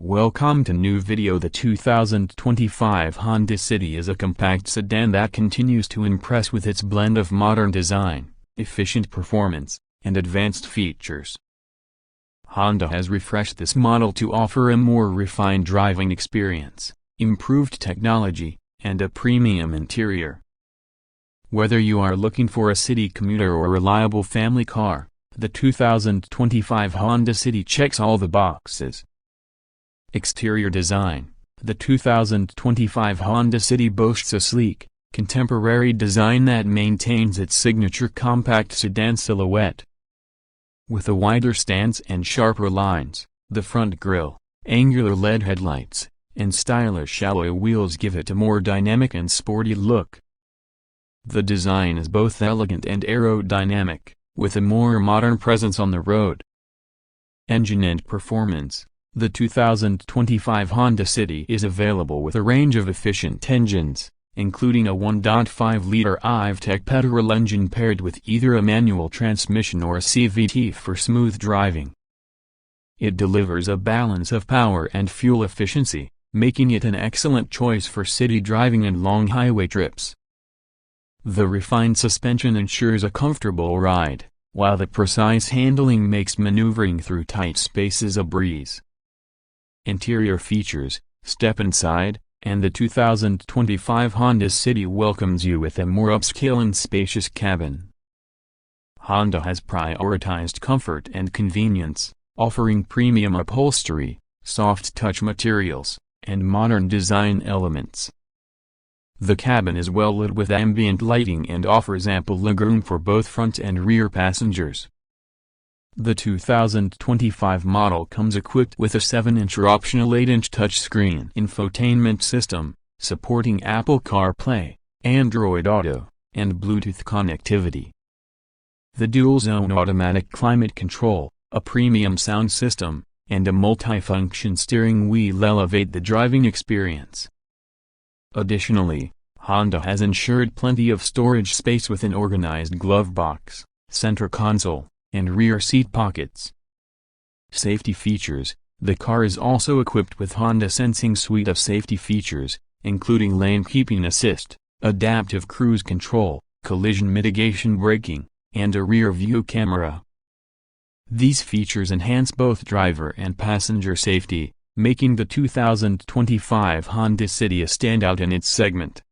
Welcome to new video. The 2025 Honda City is a compact sedan that continues to impress with its blend of modern design, efficient performance, and advanced features. Honda has refreshed this model to offer a more refined driving experience, improved technology, and a premium interior. Whether you are looking for a city commuter or reliable family car, the 2025 Honda City checks all the boxes. Exterior design. The 2025 Honda City boasts a sleek, contemporary design that maintains its signature compact sedan silhouette. With a wider stance and sharper lines, the front grille, angular LED headlights, and stylish alloy wheels give it a more dynamic and sporty look. The design is both elegant and aerodynamic, with a more modern presence on the road. Engine and performance. The 2025 Honda City is available with a range of efficient engines, including a 1.5-liter i-VTEC petrol engine paired with either a manual transmission or a CVT for smooth driving. It delivers a balance of power and fuel efficiency, making it an excellent choice for city driving and long highway trips. The refined suspension ensures a comfortable ride, while the precise handling makes maneuvering through tight spaces a breeze. Interior features. Step inside, and the 2025 Honda City welcomes you with a more upscale and spacious cabin. Honda has prioritized comfort and convenience, offering premium upholstery, soft-touch materials, and modern design elements. The cabin is well lit with ambient lighting and offers ample legroom for both front and rear passengers. The 2025 model comes equipped with a 7-inch or optional 8-inch touchscreen infotainment system, supporting Apple CarPlay, Android Auto, and Bluetooth connectivity. The dual-zone automatic climate control, a premium sound system, and a multi-function steering wheel elevate the driving experience. Additionally, Honda has ensured plenty of storage space with an organized glove box, center console, and rear seat pockets. Safety features. The car is also equipped with Honda Sensing suite of safety features, including lane keeping assist, adaptive cruise control, collision mitigation braking, and a rear-view camera. These features enhance both driver and passenger safety, making the 2025 Honda City a standout in its segment.